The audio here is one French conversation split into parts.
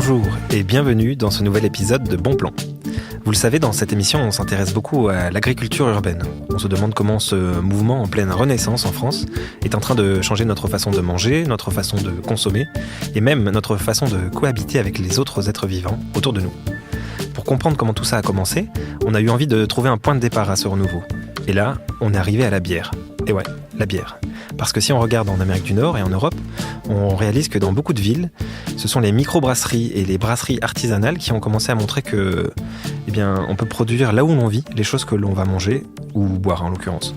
Bonjour et bienvenue dans ce nouvel épisode de Bon Plan. Vous le savez, dans cette émission, on s'intéresse beaucoup à l'agriculture urbaine. On se demande comment ce mouvement en pleine renaissance en France est en train de changer notre façon de manger, notre façon de consommer et même notre façon de cohabiter avec les autres êtres vivants autour de nous. Pour comprendre comment tout ça a commencé, on a eu envie de trouver un point de départ à ce renouveau. Et là, on est arrivé à la bière. Et ouais, la bière. Parce que si on regarde en Amérique du Nord et en Europe, on réalise que dans beaucoup de villes, ce sont les micro-brasseries et les brasseries artisanales qui ont commencé à montrer que, on peut produire là où l'on vit les choses que l'on va manger, ou boire en l'occurrence.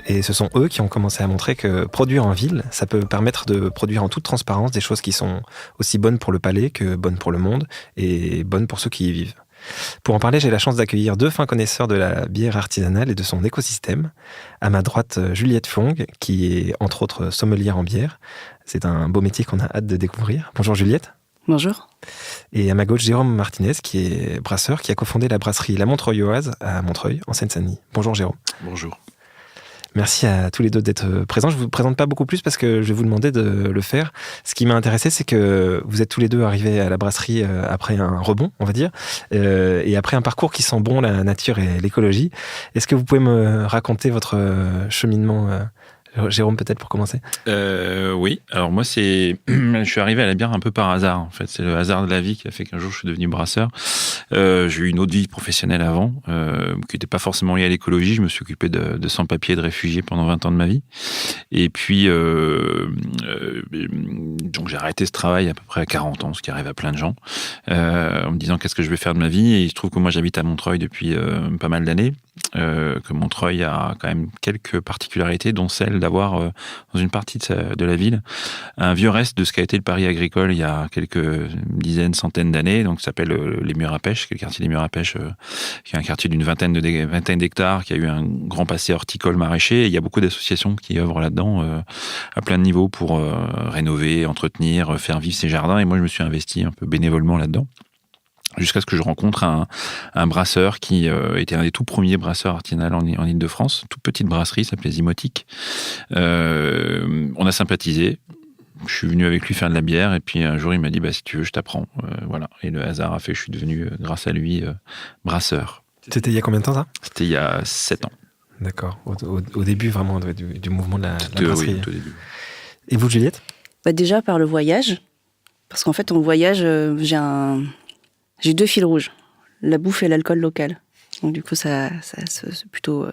Et ce sont eux qui ont commencé à montrer que produire en ville, ça peut permettre de produire en toute transparence des choses qui sont aussi bonnes pour le palais que bonnes pour le monde et bonnes pour ceux qui y vivent. Pour en parler, j'ai la chance d'accueillir deux fins connaisseurs de la bière artisanale et de son écosystème. À ma droite, Juliette Fong, qui est entre autres sommelière en bière. C'est un beau métier qu'on a hâte de découvrir. Bonjour Juliette. Bonjour. Et à ma gauche, Jérôme Martinez, qui est brasseur, qui a cofondé la brasserie La Montreuilloise à Montreuil, en Seine-Saint-Denis. Bonjour Jérôme. Bonjour. Merci à tous les deux d'être présents. Je ne vous présente pas beaucoup plus parce que je vais vous demander de le faire. Ce qui m'a intéressé, c'est que vous êtes tous les deux arrivés à la brasserie après un rebond, on va dire, et après un parcours qui sent bon la nature et l'écologie. Est-ce que vous pouvez me raconter votre cheminement, Jérôme, peut-être pour commencer ? Oui, alors moi je suis arrivé à la bière un peu par hasard en fait. C'est le hasard de la vie qui a fait qu'un jour je suis devenu brasseur. J'ai eu une autre vie professionnelle avant, qui n'était pas forcément liée à l'écologie. Je me suis occupé de sans-papiers, de réfugiés pendant 20 ans de ma vie. Et puis, donc j'ai arrêté ce travail à peu près à 40 ans, ce qui arrive à plein de gens, en me disant qu'est-ce que je vais faire de ma vie. Et il se trouve que moi j'habite à Montreuil depuis pas mal d'années. Que Montreuil a quand même quelques particularités, dont celle d'avoir dans une partie de la ville un vieux reste de ce qu'a été le Paris agricole il y a quelques dizaines, centaines d'années, donc ça s'appelle les Murs à Pêche, qui est le quartier des Murs à Pêche, qui est un quartier d'une vingtaine d'hectares, qui a eu un grand passé horticole maraîcher, et il y a beaucoup d'associations qui œuvrent là-dedans à plein de niveaux pour rénover, entretenir, faire vivre ces jardins, et moi je me suis investi un peu bénévolement là-dedans. Jusqu'à ce que je rencontre un brasseur qui était un des tout premiers brasseurs artisanaux en Ile-de-France, toute petite brasserie, s'appelait Zymotique. On a sympathisé. Je suis venu avec lui faire de la bière, et puis un jour il m'a dit si tu veux je t'apprends. Voilà. Et le hasard a fait que je suis devenu, grâce à lui, brasseur. C'était il y a combien de temps ça ? C'était il y a 7 ans. D'accord. Au début vraiment du mouvement de la brasserie. Oui, tout au début. Et vous Juliette ? Déjà par le voyage, parce qu'en fait en voyage j'ai deux fils rouges, la bouffe et l'alcool local. Donc du coup, c'est plutôt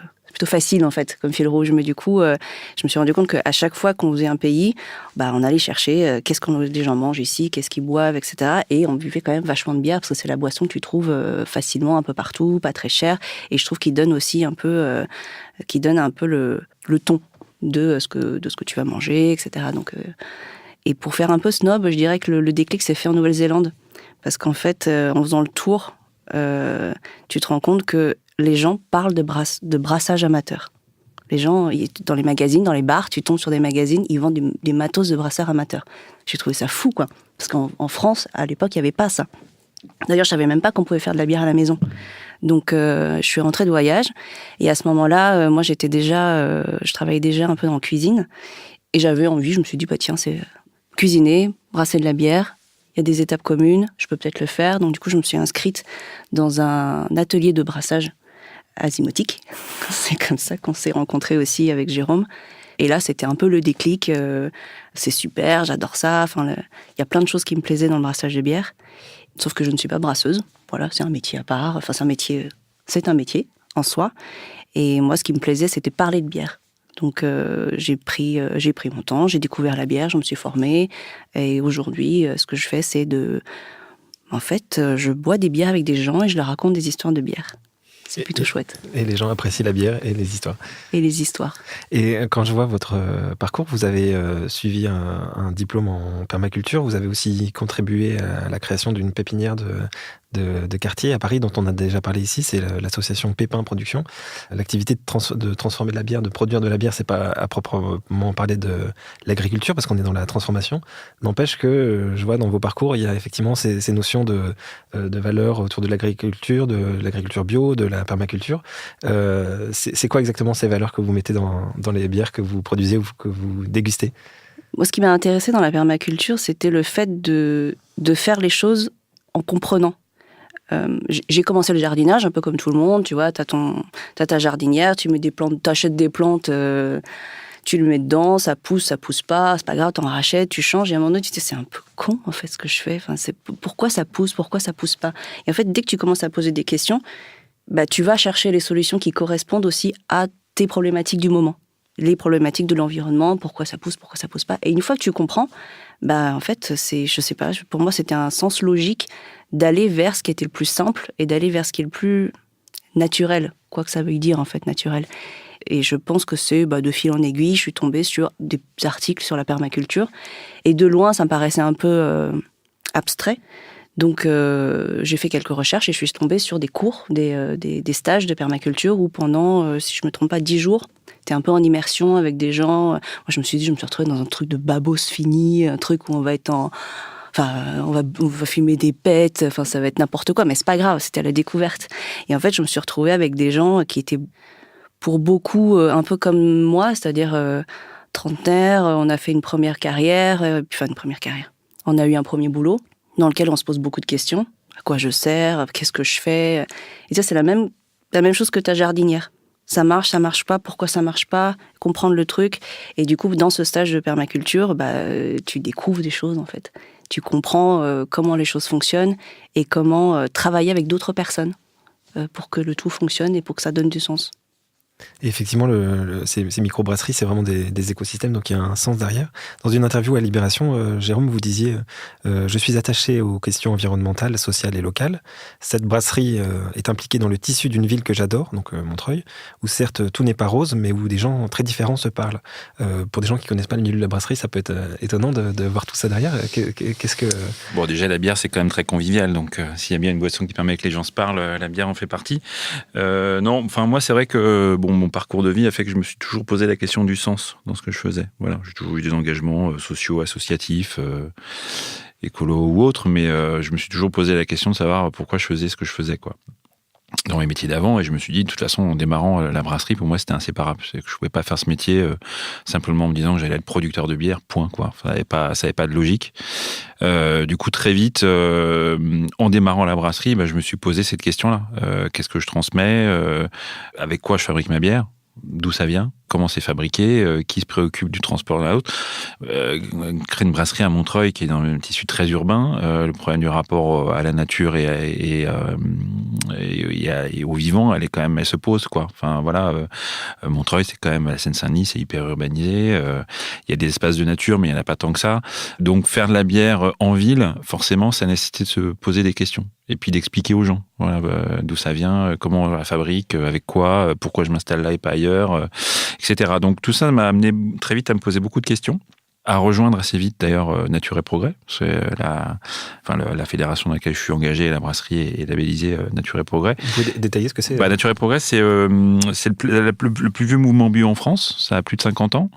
facile en fait comme fil rouge. Mais du coup, je me suis rendu compte qu'à chaque fois qu'on faisait un pays, on allait chercher qu'est-ce que les gens mangent ici, qu'est-ce qu'ils boivent, etc. Et on buvait quand même vachement de bière parce que c'est la boisson que tu trouves facilement un peu partout, pas très chère. Et je trouve qu'il donne aussi un peu, le ton de ce que tu vas manger, etc. Donc, et pour faire un peu snob, je dirais que le déclic s'est fait en Nouvelle-Zélande. Parce qu'en fait, en faisant le tour, tu te rends compte que les gens parlent de brassage amateur. Les gens, dans les magazines, dans les bars, tu tombes sur des magazines, ils vendent des matos de brasseurs amateurs. J'ai trouvé ça fou, quoi. Parce qu'en France, à l'époque, il n'y avait pas ça. D'ailleurs, je ne savais même pas qu'on pouvait faire de la bière à la maison. Donc, je suis rentrée de voyage. Et à ce moment-là, moi, je travaillais déjà un peu en cuisine. Et j'avais envie, je me suis dit, tiens, c'est cuisiner, brasser de la bière. Il y a des étapes communes, je peux peut-être le faire. Donc du coup, je me suis inscrite dans un atelier de brassage à Zymotique. C'est comme ça qu'on s'est rencontrés aussi avec Jérôme. Et là, c'était un peu le déclic. C'est super, j'adore ça. Il y a plein de choses qui me plaisaient dans le brassage de bière. Sauf que je ne suis pas brasseuse. Voilà, c'est un métier à part. C'est un métier en soi. Et moi, ce qui me plaisait, c'était parler de bière. Donc j'ai pris mon temps, j'ai découvert la bière, je me suis formée. Et aujourd'hui, ce que je fais, c'est je bois des bières avec des gens et je leur raconte des histoires de bière. C'est plutôt chouette. Et les gens apprécient la bière et les histoires. Et quand je vois votre parcours, vous avez suivi un diplôme en permaculture. Vous avez aussi contribué à la création d'une pépinière de quartier à Paris, dont on a déjà parlé ici. C'est l'association Pépin Production. L'activité de transformer de la bière, de produire de la bière, c'est pas à proprement parler de l'agriculture, parce qu'on est dans la transformation. N'empêche que je vois dans vos parcours, il y a effectivement ces notions de valeurs autour de l'agriculture bio, de la permaculture. C'est quoi exactement ces valeurs que vous mettez dans les bières que vous produisez ou que vous dégustez ? Moi, ce qui m'a intéressée dans la permaculture, c'était le fait de faire les choses en comprenant. J'ai commencé le jardinage un peu comme tout le monde, tu vois, t'as ta jardinière, tu mets des plantes, t'achètes des plantes, tu le mets dedans, ça pousse pas, c'est pas grave, t'en rachètes, tu changes, et à un moment donné, tu te dis, c'est un peu con, en fait, ce que je fais. Enfin, c'est pourquoi ça pousse pas. Et en fait, dès que tu commences à poser des questions, tu vas chercher les solutions qui correspondent aussi à tes problématiques du moment. Les problématiques de l'environnement, pourquoi ça pousse pas. Et une fois que tu comprends, en fait, je sais pas, pour moi, c'était un sens logique d'aller vers ce qui était le plus simple et d'aller vers ce qui est le plus naturel, quoi que ça veuille dire, en fait, naturel. Et je pense que c'est de fil en aiguille, je suis tombée sur des articles sur la permaculture. Et de loin, ça me paraissait un peu abstrait. Donc, j'ai fait quelques recherches et je suis tombée sur des cours, des stages de permaculture où pendant, si je me trompe pas, 10 jours, t'es un peu en immersion avec des gens. Moi, je me suis retrouvée dans un truc de babos fini, un truc où on va être on va fumer des pets, ça va être n'importe quoi, mais c'est pas grave, c'était à la découverte. Et en fait, je me suis retrouvée avec des gens qui étaient, pour beaucoup, un peu comme moi, c'est-à-dire trentenaires, on a fait une première carrière. On a eu un premier boulot dans lequel on se pose beaucoup de questions. À quoi je sers? Qu'est-ce que je fais? Et ça, c'est la même chose que ta jardinière. Ça marche pas, pourquoi ça marche pas? Comprendre le truc. Et du coup, dans ce stage de permaculture, tu découvres des choses, en fait. Tu comprends comment les choses fonctionnent et comment travailler avec d'autres personnes pour que le tout fonctionne et pour que ça donne du sens. Et effectivement, ces microbrasseries, c'est vraiment des écosystèmes, donc il y a un sens derrière. Dans une interview à Libération, Jérôme, vous disiez « Je suis attaché aux questions environnementales, sociales et locales. Cette brasserie est impliquée dans le tissu d'une ville que j'adore, donc Montreuil, où certes tout n'est pas rose, mais où des gens très différents se parlent. » Pour des gens qui ne connaissent pas le milieu de la brasserie, ça peut être étonnant de voir tout ça derrière. Qu'est-ce que... Bon, déjà, la bière, c'est quand même très convivial, donc s'il y a bien une boisson qui permet que les gens se parlent, la bière en fait partie. Non, enfin moi, c'est vrai que mon parcours de vie a fait que je me suis toujours posé la question du sens dans ce que je faisais. Voilà, j'ai toujours eu des engagements sociaux, associatifs, écolo ou autres, mais je me suis toujours posé la question de savoir pourquoi je faisais ce que je faisais, quoi. Dans mes métiers d'avant, et je me suis dit, de toute façon, en démarrant la brasserie, pour moi, c'était inséparable. C'est que je pouvais pas faire ce métier simplement en me disant que j'allais être producteur de bière, point, quoi. Ça avait pas de logique. Du coup, très vite, en démarrant la brasserie, je me suis posé cette question-là. Qu'est-ce que je transmets? Avec quoi je fabrique ma bière? D'où ça vient? Comment c'est fabriqué? Qui se préoccupe du transport d'un à l'autre? Créer une brasserie à Montreuil qui est dans un tissu très urbain, le problème du rapport à la nature et au vivant, elle se pose, quoi. Enfin voilà, Montreuil, c'est quand même, la Seine-Saint-Denis, c'est hyper urbanisé. Il y a des espaces de nature, mais il n'y en a pas tant que ça. Donc faire de la bière en ville, forcément, ça nécessite de se poser des questions et puis d'expliquer aux gens, voilà, d'où ça vient, comment on la fabrique, avec quoi, pourquoi je m'installe là et pas ailleurs, etc. Donc tout ça m'a amené très vite à me poser beaucoup de questions, à rejoindre assez vite d'ailleurs Nature et Progrès. C'est la fédération dans laquelle je suis engagé, la brasserie est labellisée Nature et Progrès. Vous pouvez détailler ce que c'est? Nature et Progrès, c'est le plus vieux mouvement bio en France. Ça a plus de 50 ans.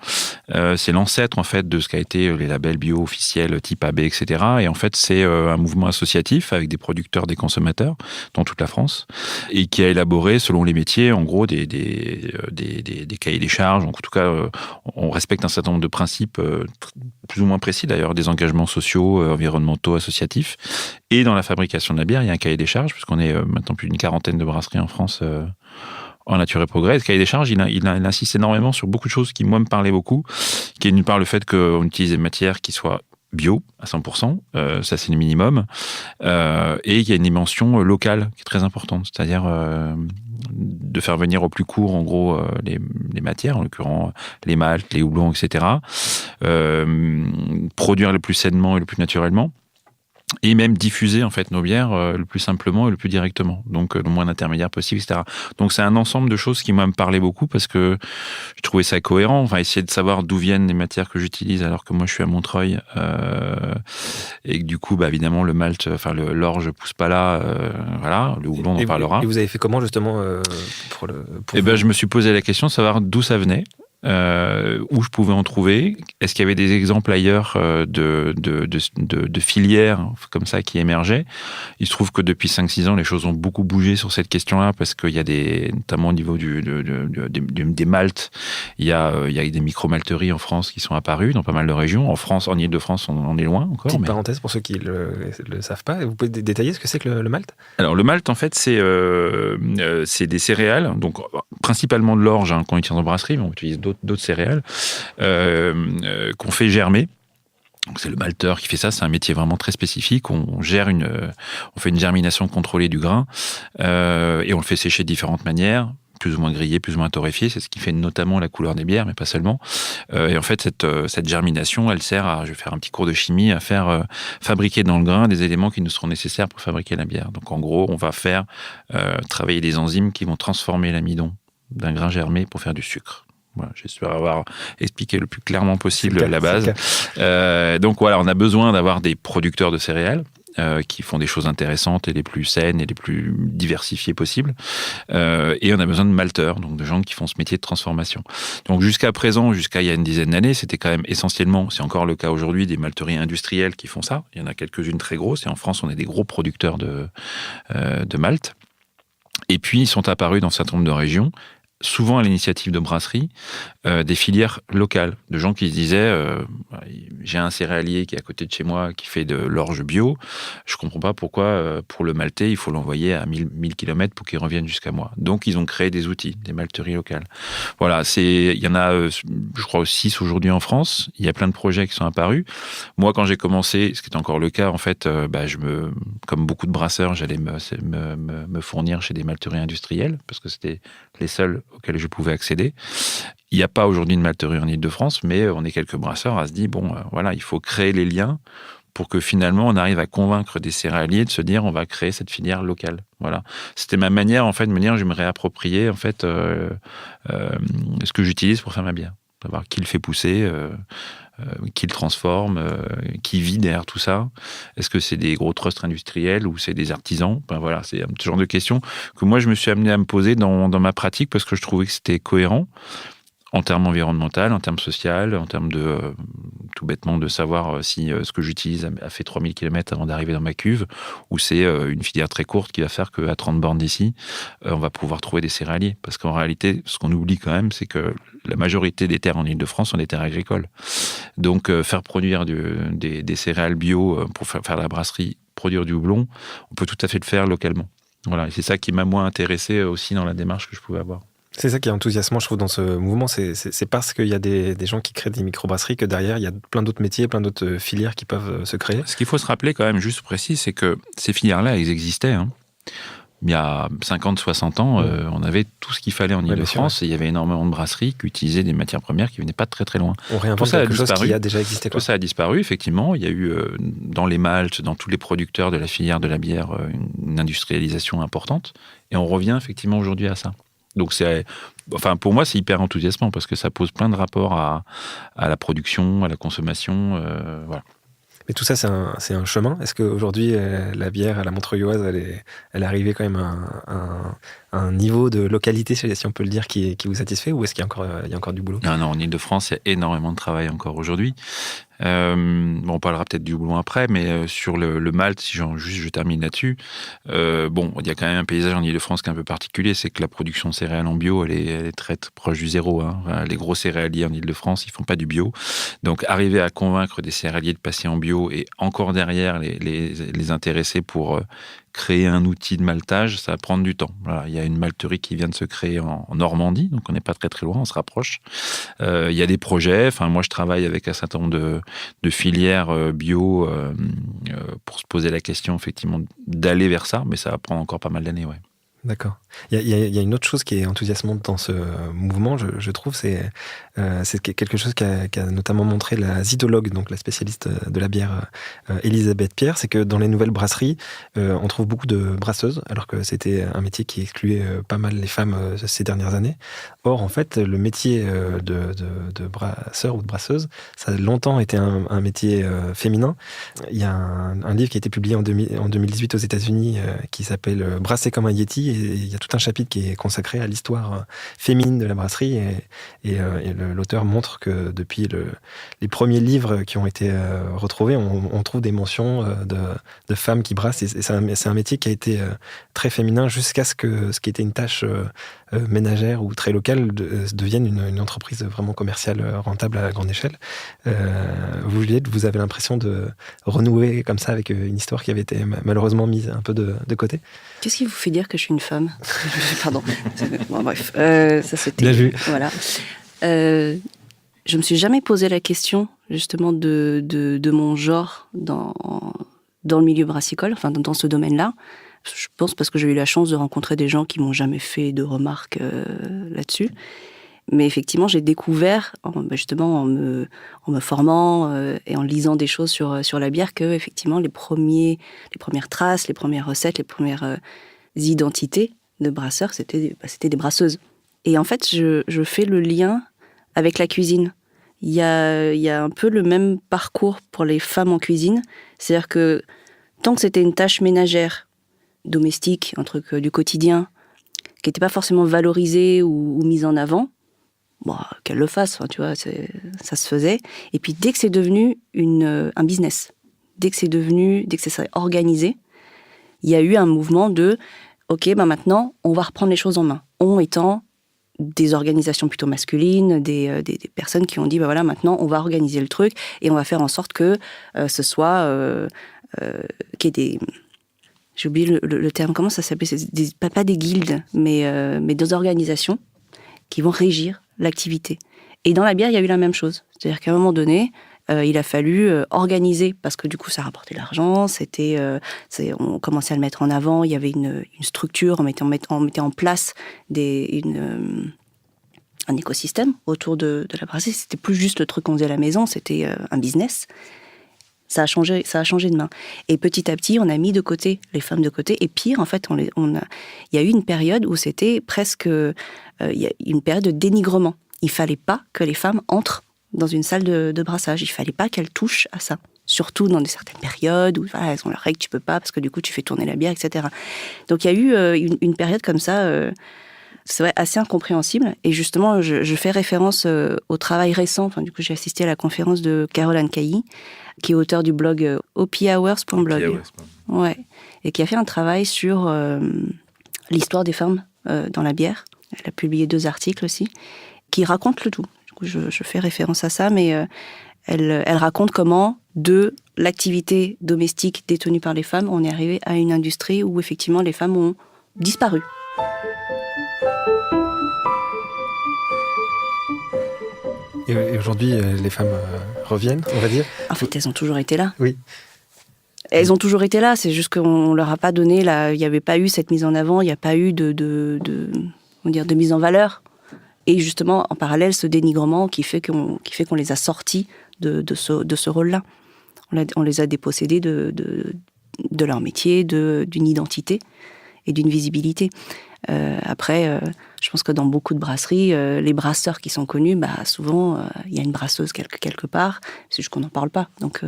C'est l'ancêtre en fait de ce qu'a été les labels bio officiels type AB, etc. Et en fait, c'est un mouvement associatif avec des producteurs, des consommateurs dans toute la France, et qui a élaboré selon les métiers, en gros, des cahiers des charges. Donc, en tout cas, on respecte un certain nombre de principes plus ou moins précis d'ailleurs, des engagements sociaux, environnementaux, associatifs. Et dans la fabrication de la bière, il y a un cahier des charges, puisqu'on est maintenant plus d'une quarantaine de brasseries en France en Nature et Progrès. Ce cahier des charges, il insiste énormément sur beaucoup de choses qui, moi, me parlaient beaucoup, qui est d'une part le fait qu'on utilise des matières qui soient bio à 100%, ça c'est le minimum, et il y a une dimension locale qui est très importante, c'est-à-dire de faire venir au plus court, en gros, les matières, en l'occurrence les maltes, les houblons, etc. Produire le plus sainement et le plus naturellement, et même diffuser en fait nos bières le plus simplement et le plus directement, donc le moins d'intermédiaires possible, etc. Donc c'est un ensemble de choses qui moi me parlaient beaucoup parce que je trouvais ça cohérent. Enfin, essayer de savoir d'où viennent les matières que j'utilise alors que moi je suis à Montreuil et que du coup évidemment le malt, l'orge pousse pas là, voilà, le houblon on en parlera. Et vous avez fait comment justement je me suis posé la question de savoir d'où ça venait. où je pouvais en trouver. Est-ce qu'il y avait des exemples ailleurs de filières comme ça qui émergeaient? Il se trouve que depuis 5-6 ans, les choses ont beaucoup bougé sur cette question-là parce qu'il y a notamment au niveau des maltes, il y a des micro-malteries en France qui sont apparues dans pas mal de régions. En France, en Île-de-France, on est loin encore. Petite parenthèse pour ceux qui le savent pas, vous pouvez détailler ce que c'est que le malt? Alors le malt, en fait, c'est des céréales, donc principalement de l'orge qu'on utilise en brasserie, mais on utilise d'autres céréales qu'on fait germer. Donc c'est le malteur qui fait ça, c'est un métier vraiment très spécifique. On fait une germination contrôlée du grain et on le fait sécher de différentes manières, plus ou moins grillé, plus ou moins torréfié. C'est ce qui fait notamment la couleur des bières, mais pas seulement. Et en fait, cette germination, elle sert à, je vais faire un petit cours de chimie, à faire fabriquer dans le grain des éléments qui nous seront nécessaires pour fabriquer la bière. Donc en gros, on va faire travailler des enzymes qui vont transformer l'amidon d'un grain germé pour faire du sucre. Voilà, j'espère avoir expliqué le plus clairement possible la base. Donc voilà, on a besoin d'avoir des producteurs de céréales qui font des choses intéressantes et les plus saines et les plus diversifiées possibles. Et on a besoin de malteurs, donc de gens qui font ce métier de transformation. Donc jusqu'à présent, jusqu'à il y a une dizaine d'années, c'était quand même essentiellement, c'est encore le cas aujourd'hui, des malteries industrielles qui font ça. Il y en a quelques-unes très grosses et en France, on est des gros producteurs de malt. Et puis, ils sont apparus dans un certain nombre de régions, souvent à l'initiative de brasseries, des filières locales, de gens qui se disaient j'ai un céréalier qui est à côté de chez moi qui fait de l'orge bio, je comprends pas pourquoi pour le malter il faut l'envoyer à 1000 km pour qu'il revienne jusqu'à moi. Donc ils ont créé des outils, des malteries locales. Voilà, il y en a je crois 6 aujourd'hui en France, il y a plein de projets qui sont apparus. Moi quand j'ai commencé, ce qui est encore le cas en fait, comme beaucoup de brasseurs, j'allais me fournir chez des malteries industrielles parce que c'était les seuls auxquels je pouvais accéder. Il n'y a pas aujourd'hui de malterie en Île-de-France, mais on est quelques brasseurs à se dire, voilà, il faut créer les liens pour que finalement on arrive à convaincre des céréaliers de se dire on va créer cette filière locale. Voilà. C'était ma manière en fait de me dire je vais me réapproprier en fait ce que j'utilise pour faire ma bière. Savoir qui le fait pousser, qui le transforme, qui vit derrière tout ça. Est-ce que c'est des gros trusts industriels ou c'est des artisans? Voilà, c'est ce genre de questions que moi je me suis amené à me poser dans ma pratique parce que je trouvais que c'était cohérent en termes environnementaux, en termes social, en termes de tout bêtement de savoir si ce que j'utilise a fait 3000 km avant d'arriver dans ma cuve ou c'est une filière très courte qui va faire qu'à 30 bornes d'ici, on va pouvoir trouver des céréaliers. Parce qu'en réalité, ce qu'on oublie quand même, c'est que la majorité des terres en Île-de-France sont des terres agricoles. Donc faire produire des céréales bio pour faire la brasserie, produire du houblon, on peut tout à fait le faire localement. Voilà, et c'est ça qui m'a moins intéressé aussi dans la démarche que je pouvais avoir. C'est ça qui est enthousiasmant, je trouve, dans ce mouvement. C'est parce qu'il y a des gens qui créent des microbrasseries que derrière, il y a plein d'autres métiers, plein d'autres filières qui peuvent se créer. Ce qu'il faut se rappeler quand même, juste précis, c'est que ces filières-là, elles existaient. Il y a 50, 60 ans, on avait tout ce qu'il fallait en Île-de-France et il y avait énormément de brasseries qui utilisaient des matières premières qui venaient pas de très très loin. On réinvente quelque chose qui a déjà existé. Tout ça a disparu, effectivement. Il y a eu dans les maltes, dans tous les producteurs de la filière de la bière, une industrialisation importante. Et on revient effectivement aujourd'hui à ça. Donc pour moi, c'est hyper enthousiasmant parce que ça pose plein de rapports à la production, à la consommation. Voilà. Mais tout ça, c'est un chemin. Est-ce qu'aujourd'hui, la bière à la Montreuilloise, elle est arrivée quand même à un niveau de localité, si on peut le dire, qui vous satisfait, ou est-ce qu'il y a encore du boulot? Non, en Île-de-France, il y a énormément de travail encore aujourd'hui. On parlera peut-être du houblon après, mais sur le malt, si je termine là-dessus, il y a quand même un paysage en Île-de-France qui est un peu particulier, c'est que la production de céréales en bio, elle est très proche du zéro. Les gros céréaliers en Île-de-France, ils font pas du bio. Donc, arriver à convaincre des céréaliers de passer en bio et encore derrière les intéresser pour créer un outil de maltage, ça va prendre du temps. Voilà, il y a une malterie qui vient de se créer en Normandie, donc on n'est pas très très loin, on se rapproche. Il y a des projets, moi je travaille avec un certain nombre de filières bio pour se poser la question effectivement d'aller vers ça, mais ça va prendre encore pas mal d'années, ouais. D'accord. Il y a une autre chose qui est enthousiasmante dans ce mouvement, je trouve, c'est quelque chose qu'a notamment montré la zytologue, donc la spécialiste de la bière Elisabeth Pierre, c'est que dans les nouvelles brasseries, on trouve beaucoup de brasseuses, alors que c'était un métier qui excluait pas mal les femmes ces dernières années. Or, en fait, le métier de brasseur ou de brasseuse, ça a longtemps été un métier féminin. Il y a un livre qui a été publié en 2018 aux États-Unis qui s'appelle Brasser comme un Yeti, brasserie, et il y a tout un chapitre qui est consacré à l'histoire féminine de la brasserie, et l'auteur montre que depuis les premiers livres qui ont été retrouvés, on trouve des mentions de femmes qui brassent, et c'est un métier qui a été très féminin jusqu'à ce qui était une tâche ménagère ou très locale devienne une entreprise vraiment commerciale rentable à grande échelle. Vous, Juliette, vous avez l'impression de renouer comme ça avec une histoire qui avait été malheureusement mise un peu de côté? Qu'est-ce qui vous fait dire que je suis une femme? Pardon. Bon, bref, ça c'était... Bien vu. Voilà. Je me suis jamais posé la question justement de mon genre dans le milieu brassicole, enfin dans ce domaine-là. Je pense parce que j'ai eu la chance de rencontrer des gens qui m'ont jamais fait de remarques là-dessus. Mais effectivement, j'ai découvert, justement en me formant et en lisant des choses sur la bière, que effectivement les premières traces, les premières recettes, les premières identités de brasseurs, c'était des brasseuses. Et en fait, je fais le lien avec la cuisine. Il y a un peu le même parcours pour les femmes en cuisine. C'est-à-dire que tant que c'était une tâche ménagère, domestique, un truc du quotidien, qui n'était pas forcément valorisé ou mise en avant, bon, qu'elle le fasse, tu vois, ça se faisait. Et puis dès que c'est devenu un business, dès que c'est organisé, il y a eu un mouvement de ok, maintenant on va reprendre les choses en main. On étant des organisations plutôt masculines, des personnes qui ont dit voilà, maintenant on va organiser le truc et on va faire en sorte que ce soit qu'il y ait des... J'ai oublié le terme, comment ça s'appelait? C'est pas des guildes, mais des organisations qui vont régir l'activité. Et dans la bière, il y a eu la même chose. C'est-à-dire qu'à un moment donné, il a fallu organiser, parce que du coup, ça rapportait de l'argent, on commençait à le mettre en avant, il y avait une structure, on mettait en place un écosystème autour de la brasserie. C'était plus juste le truc qu'on faisait à la maison, c'était un business. Ça a changé de main. Et petit à petit, on a mis de côté les femmes de côté. Et pire, en fait, il y a eu une période où c'était presque une période de dénigrement. Il fallait pas que les femmes entrent dans une salle de brassage. Il fallait pas qu'elles touchent à ça. Surtout dans certaines périodes où voilà, elles ont leurs règles, tu peux pas, parce que du coup, tu fais tourner la bière, etc. Donc, il y a eu une période comme ça, c'est vrai, assez incompréhensible. Et justement, je fais référence au travail récent. Enfin, du coup, j'ai assisté à la conférence de Caroline Cailly, qui est auteur du blog ophours.blog. Ouais. Et qui a fait un travail sur l'histoire des femmes dans la bière. Elle a publié 2 articles aussi, qui racontent le tout. Du coup, je fais référence à ça, mais elle raconte comment, de l'activité domestique détenue par les femmes, on est arrivé à une industrie où effectivement les femmes ont disparu. Et aujourd'hui, les femmes reviennent, on va dire. En fait, elles ont toujours été là. Oui. Elles ont toujours été là, c'est juste qu'on leur a pas donné, il n'y avait pas eu cette mise en avant, il n'y a pas eu de mise en valeur. Et justement, en parallèle, ce dénigrement qui fait qu'on les a sortis de ce rôle-là. On les a dépossédés de leur métier, d'une identité et d'une visibilité. Après, je pense que dans beaucoup de brasseries, les brasseurs qui sont connus, souvent, il y a une brasseuse quelque part, c'est juste qu'on n'en parle pas. Donc,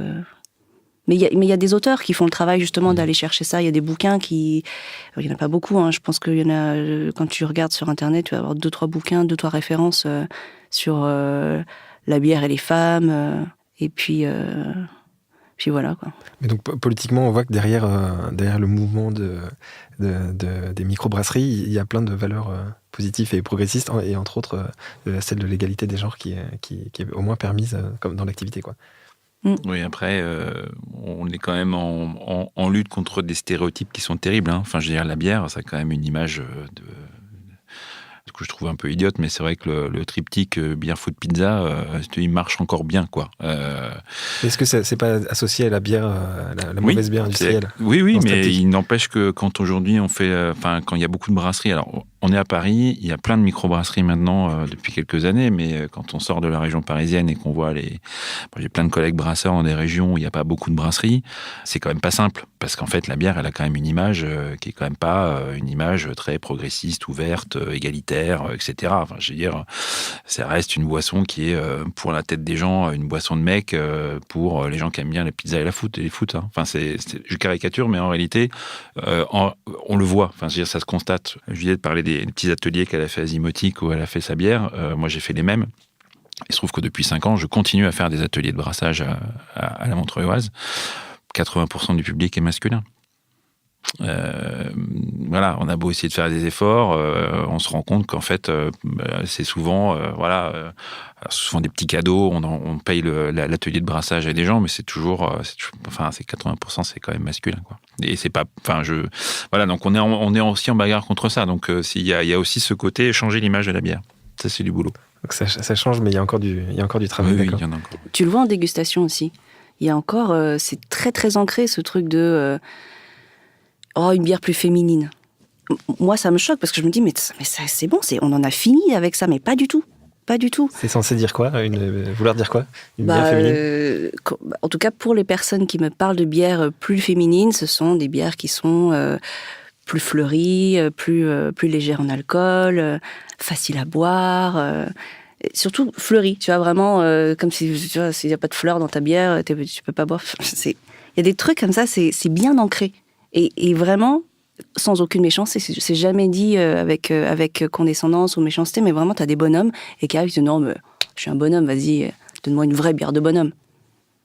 mais il y a des auteurs qui font le travail justement d'aller chercher ça. Il y a des bouquins il y en a pas beaucoup, hein. Je pense qu'il y en a, quand tu regardes sur Internet, tu vas avoir 2-3 bouquins, 2-3 références sur la bière et les femmes. Et puis voilà, quoi. Mais donc politiquement, on voit que derrière le mouvement des microbrasseries, il y a plein de valeurs positives et progressistes, et entre autres celle de l'égalité des genres qui est au moins permise comme dans l'activité, quoi. Oui, après, on est quand même en lutte contre des stéréotypes qui sont terribles, hein. Enfin, je veux dire, la bière, ça a quand même une image que je trouve un peu idiote, mais c'est vrai que le triptyque bière, food, pizza, il marche encore bien, quoi. Est-ce que c'est pas associé à la bière, la mauvaise bière industrielle? Oui, mais il n'empêche que quand aujourd'hui on fait, quand il y a beaucoup de brasseries, alors on est à Paris, il y a plein de microbrasseries maintenant depuis quelques années, mais quand on sort de la région parisienne et qu'on voit j'ai plein de collègues brasseurs dans des régions où il n'y a pas beaucoup de brasseries, c'est quand même pas simple, parce qu'en fait la bière, elle a quand même une image qui est quand même pas une image très progressiste, ouverte, égalitaire, etc. Enfin, je veux dire, ça reste une boisson qui est pour la tête des gens une boisson de mec, pour les gens qui aiment bien la pizza et les foot. Hein. Enfin, je caricature, mais en réalité, on le voit. Enfin, je veux dire, ça se constate. Je disais de parler des petits ateliers qu'elle a fait à Zymotique où elle a fait sa bière. Moi, j'ai fait les mêmes. Il se trouve que depuis 5 ans, je continue à faire des ateliers de brassage à la Montreuilloise. 80% du public est masculin. Voilà, on a beau essayer de faire des efforts, on se rend compte qu'en fait, c'est souvent, souvent des petits cadeaux. On paye l'atelier de brassage à des gens, mais c'est 80%, c'est quand même masculin, quoi. Et c'est pas, voilà, donc on est aussi en bagarre contre ça. Donc il y a aussi ce côté changer l'image de la bière. Ça, c'est du boulot. Donc ça change, mais il y a encore du travail. Oui, il y en a encore. Tu le vois en dégustation aussi. Il y a encore, c'est très très ancré ce truc de une bière plus féminine. Moi, ça me choque parce que je me dis mais ça, c'est bon, on en a fini avec ça, mais pas du tout. Pas du tout. C'est censé dire quoi vouloir dire quoi une bière féminine en tout cas, pour les personnes qui me parlent de bières plus féminines, ce sont des bières qui sont plus fleuries, plus légères en alcool, faciles à boire, surtout fleuries. Tu vois, vraiment, comme si, tu vois, s'il n'y a pas de fleurs dans ta bière, tu peux pas boire. Il y a des trucs comme ça, c'est bien ancré. Et vraiment, sans aucune méchanceté, c'est jamais dit avec condescendance ou méchanceté, mais vraiment, t'as des bonhommes et qui arrivent et disent non, mais je suis un bonhomme, vas-y, donne-moi une vraie bière de bonhomme.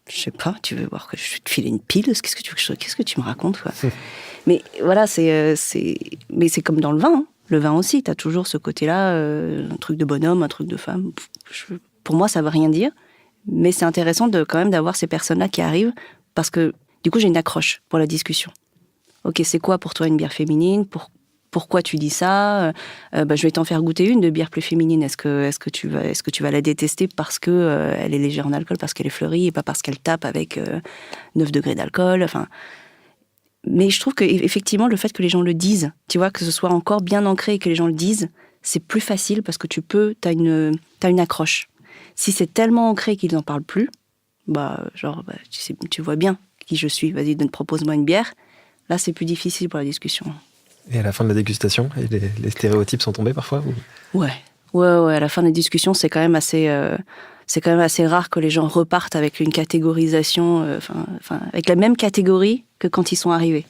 Je sais pas, tu veux voir que je vais te filer une pile? Qu'est-ce que tu me racontes, quoi? Mais voilà, mais c'est comme dans le vin. Hein. Le vin aussi, t'as toujours ce côté-là, un truc de bonhomme, un truc de femme. Pour moi, ça veut rien dire, mais c'est intéressant quand même d'avoir ces personnes-là qui arrivent parce que du coup, j'ai une accroche pour la discussion. Ok, c'est quoi pour toi une bière féminine? Pourquoi tu dis ça? Je vais t'en faire goûter une de bière plus féminine. Est-ce que tu vas la détester parce que elle est légère en alcool, parce qu'elle est fleurie et pas parce qu'elle tape avec 9 degrés d'alcool? Enfin, mais je trouve que effectivement le fait que les gens le disent, tu vois, que ce soit encore bien ancré et que les gens le disent, c'est plus facile parce que t'as une accroche. Si c'est tellement ancré qu'ils n'en parlent plus, tu vois bien qui je suis. Vas-y, propose-moi une bière. Là, c'est plus difficile pour la discussion. Et à la fin de la dégustation, les stéréotypes sont tombés parfois Ouais. À la fin de la discussion, c'est quand même assez rare que les gens repartent avec une catégorisation, avec la même catégorie que quand ils sont arrivés.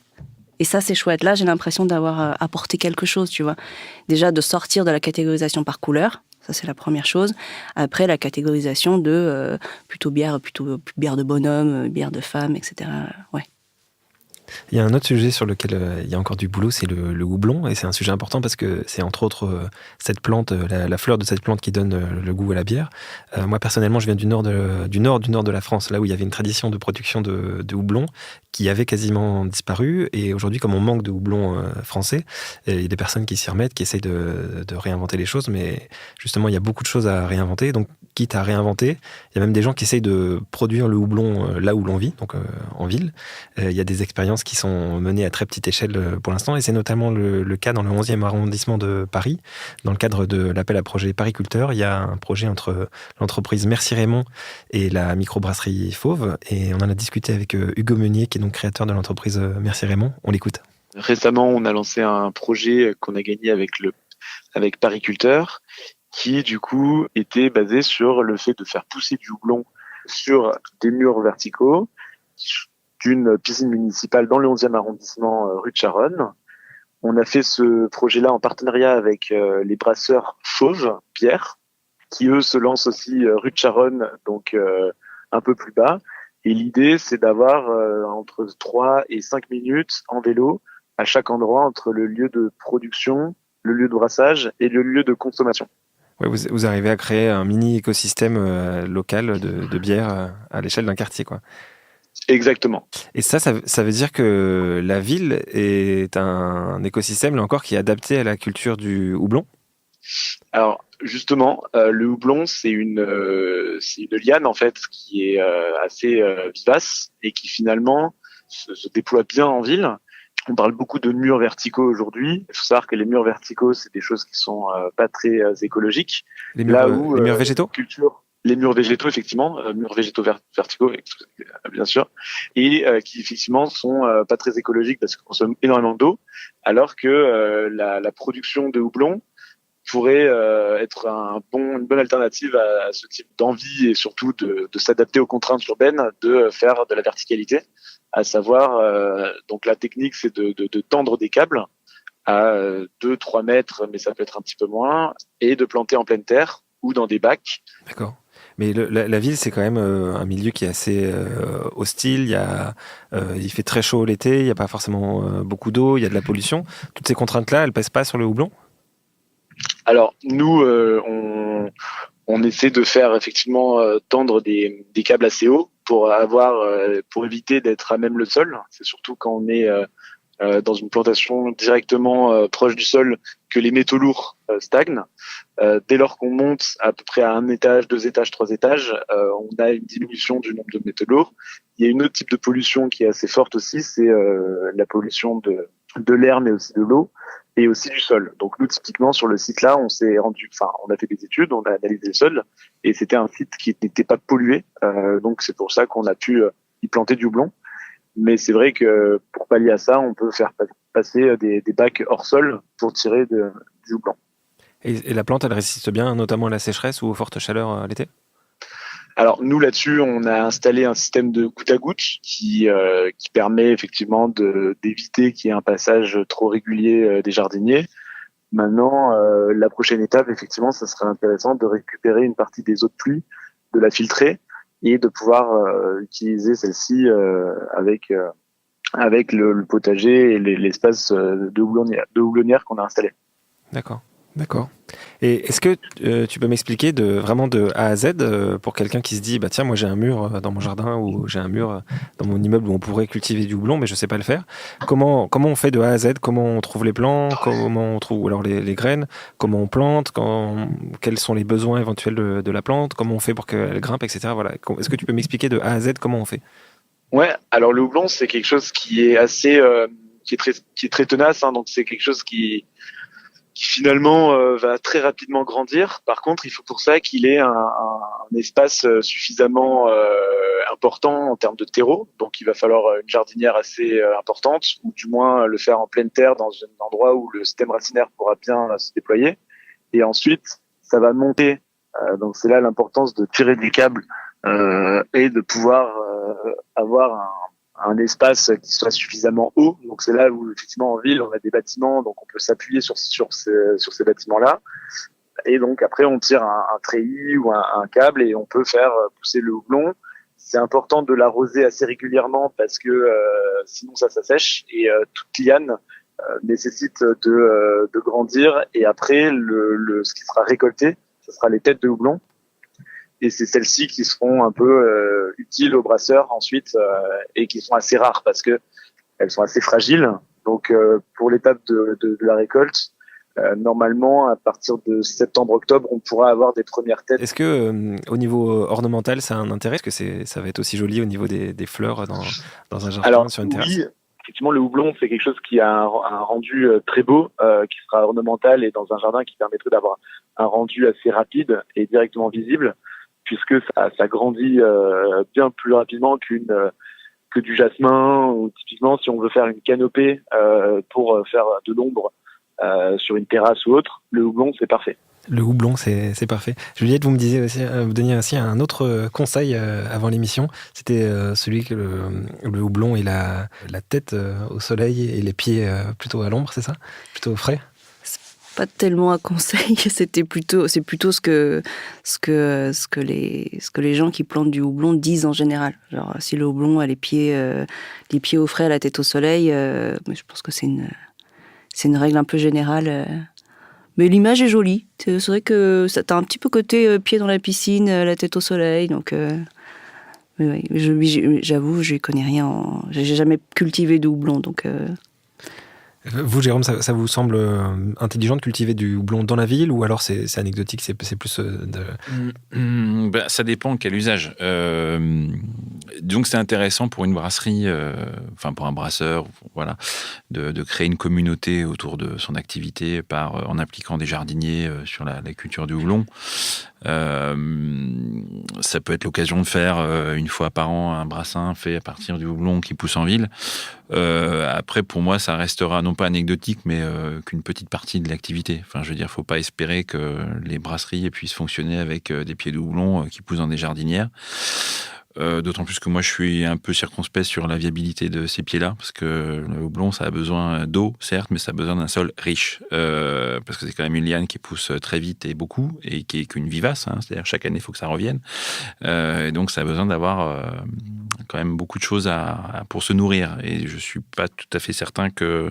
Et ça, c'est chouette. Là, j'ai l'impression d'avoir apporté quelque chose, tu vois. Déjà, de sortir de la catégorisation par couleur. Ça, c'est la première chose. Après, la catégorisation de plutôt bière de bonhomme, bière de femme, etc. Ouais. Il y a un autre sujet sur lequel il y a encore du boulot, c'est le houblon. Et c'est un sujet important parce que c'est entre autres cette plante, la fleur de cette plante qui donne le goût à la bière. Moi, personnellement, je viens du nord de la France, là où il y avait une tradition de production de houblon qui avait quasiment disparu. Et aujourd'hui, comme on manque de houblon français, il y a des personnes qui s'y remettent, qui essayent de réinventer les choses. Mais justement, il y a beaucoup de choses à réinventer. Donc, quitte à réinventer, il y a même des gens qui essayent de produire le houblon là où l'on vit, donc en ville. Il y a des expériences qui sont menées à très petite échelle pour l'instant, et c'est notamment le cas dans le 11e arrondissement de Paris. Dans le cadre de l'appel à projet Pariculteur, il y a un projet entre l'entreprise Merci Raymond et la microbrasserie Fauve, et on en a discuté avec Hugo Meunier, qui est donc créateur de l'entreprise Merci Raymond. On l'écoute. Récemment, on a lancé un projet qu'on a gagné avec Pariculteur, qui du coup était basé sur le fait de faire pousser du houblon sur des murs verticaux d'une piscine municipale dans le 11e arrondissement rue de Charonne. On a fait ce projet-là en partenariat avec les brasseurs Fauve Bière, qui eux se lancent aussi rue de Charonne, donc un peu plus bas. Et l'idée, c'est d'avoir entre 3 et 5 minutes en vélo à chaque endroit entre le lieu de production, le lieu de brassage et le lieu de consommation. Ouais, vous arrivez à créer un mini écosystème local de bière à l'échelle d'un quartier, quoi. Exactement. Et ça veut dire que la ville est un écosystème, là encore, qui est adapté à la culture du houblon? Alors, justement, le houblon, c'est une liane, en fait, qui est assez vivace et qui, finalement, se déploie bien en ville. On parle beaucoup de murs verticaux aujourd'hui. Il faut savoir que les murs verticaux, c'est des choses qui sont pas très écologiques. Les murs végétaux les murs végétaux, effectivement, murs végétaux verticaux, bien sûr, et qui effectivement sont pas très écologiques parce qu'ils consomment énormément d'eau, alors que la production de houblon pourrait être une bonne alternative à ce type d'envie et surtout de s'adapter aux contraintes urbaines, de faire de la verticalité, à savoir, donc la technique, c'est de tendre des câbles à 2-3 mètres, mais ça peut être un petit peu moins, et de planter en pleine terre ou dans des bacs. D'accord. Mais la ville, c'est quand même un milieu qui est assez hostile. Il fait très chaud l'été, il n'y a pas forcément beaucoup d'eau, il y a de la pollution. Toutes ces contraintes-là, elles ne pèsent pas sur le houblon ? Alors, nous, on essaie de faire effectivement tendre des câbles assez hauts pour éviter d'être à même le sol. C'est surtout quand on est dans une plantation directement proche du sol que les métaux lourds stagnent. Dès lors qu'on monte à peu près à 1 étage, 2 étages, 3 étages, on a une diminution du nombre de métaux lourds. Il y a une autre type de pollution qui est assez forte aussi, c'est la pollution de l'air, mais aussi de l'eau, et aussi du sol. Donc nous, typiquement, sur le site là, on a fait des études, on a analysé le sol, et c'était un site qui n'était pas pollué. Donc c'est pour ça qu'on a pu y planter du houblon. Mais c'est vrai que pour pallier à ça, on peut faire passer des bacs hors sol pour tirer du houblon. Et la plante, elle résiste bien, notamment à la sécheresse ou aux fortes chaleurs l'été ? Alors nous, là-dessus, on a installé un système de goutte à goutte qui permet effectivement d'éviter qu'il y ait un passage trop régulier des jardiniers. Maintenant, la prochaine étape, effectivement, ça serait intéressant de récupérer une partie des eaux de pluie, de la filtrer et de pouvoir utiliser celle-ci avec le potager et l'espace de houblonnière qu'on a installé. D'accord. Et est-ce que tu peux m'expliquer vraiment de A à Z pour quelqu'un qui se dit tiens, moi j'ai un mur dans mon jardin ou j'ai un mur dans mon immeuble où on pourrait cultiver du houblon mais je sais pas le faire. Comment on fait de A à Z? Comment on trouve les plants? Comment on trouve alors les graines? Comment on plante? Quels sont les besoins éventuels de la plante? Comment on fait pour qu'elle grimpe, etc. Voilà. Est-ce que tu peux m'expliquer de A à Z comment on fait? Ouais, alors le houblon c'est quelque chose qui est assez qui est très tenace, hein, donc c'est quelque chose qui finalement va très rapidement grandir. Par contre, il faut pour ça qu'il ait un espace suffisamment important en termes de terreau. Donc, il va falloir une jardinière assez importante, ou du moins le faire en pleine terre dans un endroit où le système racinaire pourra bien se déployer. Et ensuite, ça va monter. Donc, c'est là l'importance de tirer des câbles et de pouvoir avoir un espace qui soit suffisamment haut. Donc c'est là où effectivement en ville on a des bâtiments, donc on peut s'appuyer sur ces bâtiments-là. Et donc après on tire un treillis ou un câble et on peut faire pousser le houblon. C'est important de l'arroser assez régulièrement parce que sinon ça sèche et toute liane nécessite de grandir. Et après ce qui sera récolté, ce sera les têtes de houblon. Et c'est celles-ci qui seront un peu utiles aux brasseurs ensuite et qui sont assez rares parce que elles sont assez fragiles. Donc pour l'étape de la récolte, normalement à partir de septembre-octobre, on pourra avoir des premières têtes. Est-ce que au niveau ornemental, ça a un intérêt? Est-ce que ça va être aussi joli au niveau des fleurs dans un jardin? Alors, sur une terrasse? Oui, effectivement, le houblon c'est quelque chose qui a un rendu très beau, qui sera ornemental et dans un jardin qui permettrait d'avoir un rendu assez rapide et directement visible, puisque ça grandit bien plus rapidement que du jasmin, ou typiquement si on veut faire une canopée pour faire de l'ombre sur une terrasse ou autre, le houblon c'est parfait. Le houblon, c'est parfait. Juliette, vous me donniez aussi un autre conseil avant l'émission. C'était celui que le houblon et la tête au soleil et les pieds plutôt à l'ombre, c'est ça? Plutôt au frais? Pas tellement un conseil, c'est plutôt ce que les gens qui plantent du houblon disent en général. Genre si le houblon a les pieds au frais, la tête au soleil, je pense que c'est une règle un peu générale. Mais l'image est jolie. C'est vrai que ça t'as un petit peu côté pied dans la piscine, la tête au soleil. Donc, mais j'avoue, je connais rien. J'ai jamais cultivé de houblon, donc. Vous, Jérôme, ça vous semble intelligent de cultiver du houblon dans la ville ou alors c'est anecdotique, c'est plus Ça dépend quel usage. Donc c'est intéressant pour une brasserie, pour un brasseur, voilà, de créer une communauté autour de son activité en impliquant des jardiniers sur la culture du houblon. Ça peut être l'occasion de faire une fois par an un brassin fait à partir du houblon qui pousse en ville. Après, pour moi, ça restera non pas anecdotique, mais qu'une petite partie de l'activité. Enfin, je veux dire, faut pas espérer que les brasseries puissent fonctionner avec des pieds de houblon qui poussent dans des jardinières. D'autant plus que moi, je suis un peu circonspect sur la viabilité de ces pieds-là, parce que le houblon, ça a besoin d'eau, certes, mais ça a besoin d'un sol riche, parce que c'est quand même une liane qui pousse très vite et beaucoup, et qui est qu'une vivace, hein, c'est-à-dire chaque année, il faut que ça revienne. Et donc, ça a besoin d'avoir quand même beaucoup de choses pour se nourrir. Et je suis pas tout à fait certain que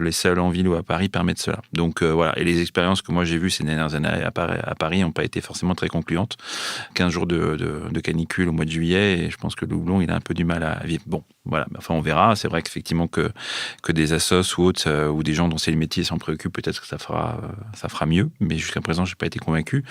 les sols en ville ou à Paris permettent cela. Donc voilà. Et les expériences que moi j'ai vues ces dernières années à Paris n'ont pas été forcément très concluantes. 15 jours de canicule au mois de juillet, et je pense que le houblon, il a un peu du mal à vivre. Bon, voilà. Enfin, on verra. C'est vrai qu'effectivement que des assos ou autres, ou des gens dont c'est le métier s'en préoccupent, peut-être que ça fera mieux. Mais jusqu'à présent, j'ai pas été convaincu.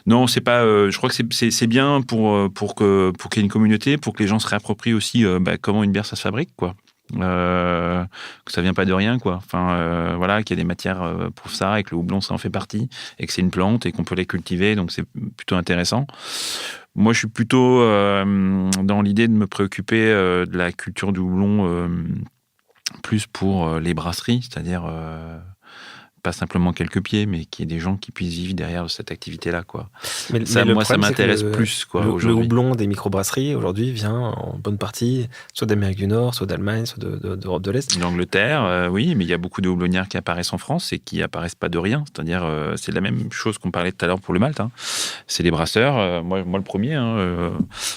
Non, c'est pas. Je crois que c'est bien pour qu'il y ait une communauté, pour que les gens se réapproprient aussi comment une bière ça se fabrique, quoi. Que ça vient pas de rien, quoi. Enfin, voilà, qu'il y a des matières pour ça, et que le houblon, ça en fait partie, et que c'est une plante, et qu'on peut les cultiver, donc c'est plutôt intéressant. Moi, je suis plutôt dans l'idée de me préoccuper de la culture du houblon plus pour les brasseries, c'est-à-dire pas simplement quelques pieds, mais qu'il y ait des gens qui puissent vivre derrière cette activité-là, quoi. Mais ça, le moi, ça problème, m'intéresse plus, quoi, aujourd'hui. Le houblon des microbrasseries, aujourd'hui, vient en bonne partie soit d'Amérique du Nord, soit d'Allemagne, soit d'Europe de l'Est. L'Angleterre, oui, mais il y a beaucoup de houblonnières qui apparaissent en France et qui apparaissent pas de rien. C'est-à-dire, c'est la même chose qu'on parlait tout à l'heure pour le malt. Hein. C'est les brasseurs. Moi, le premier,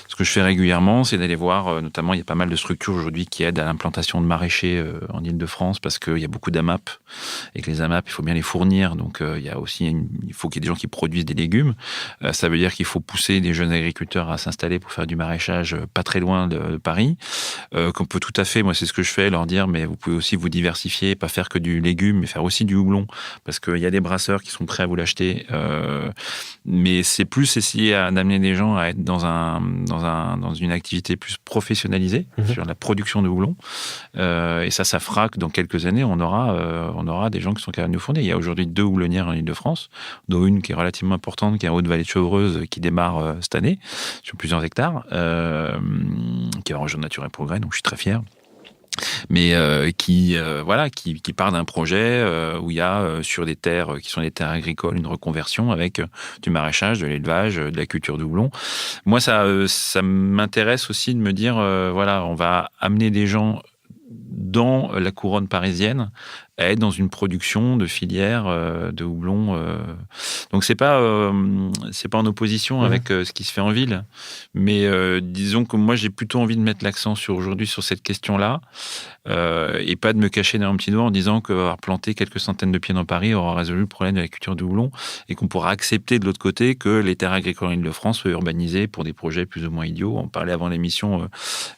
ce que je fais régulièrement, c'est d'aller voir, notamment, il y a pas mal de structures aujourd'hui qui aident à l'implantation de maraîchers en Île-de-France, parce qu'il y a beaucoup d'AMAP, et que les AMAP, il faut bien les fournir. Donc, il y a aussi il faut qu'il y ait des gens qui produisent des légumes. Ça veut dire qu'il faut pousser des jeunes agriculteurs à s'installer pour faire du maraîchage pas très loin de Paris. Qu'on peut tout à fait, moi c'est ce que je fais, leur dire, mais vous pouvez aussi vous diversifier, pas faire que du légume, mais faire aussi du houblon, parce qu'il y a des brasseurs qui sont prêts à vous l'acheter. Mais c'est plus essayer d'amener des gens à être dans une activité plus professionnalisée sur la production de houblon. Et ça fera que dans quelques années, on aura des gens qui sont capables de nous fournir. Il y a aujourd'hui 2 houblonnières en Île-de-France, dont une qui est relativement importante, qui est en Haute-Vallée de Chevreuse, qui démarre cette année, sur plusieurs hectares, qui va rejoindre Nature et Progrès, donc je suis très fier. Mais qui part d'un projet où il y a sur des terres qui sont des terres agricoles une reconversion avec du maraîchage, de l'élevage, de la culture du houblon. Moi, ça m'intéresse aussi de me dire, on va amener des gens dans la couronne parisienne à être dans une production de filière de houblon. Donc c'est pas en opposition avec ce qui se fait en ville, mais disons que moi j'ai plutôt envie de mettre l'accent aujourd'hui sur cette question-là, et pas de me cacher derrière un petit doigt en disant qu'avoir planté quelques centaines de pieds dans Paris aura résolu le problème de la culture du houblon, et qu'on pourra accepter de l'autre côté que les terres agricoles en Île-de-France soient urbanisées pour des projets plus ou moins idiots. On parlait avant l'émission,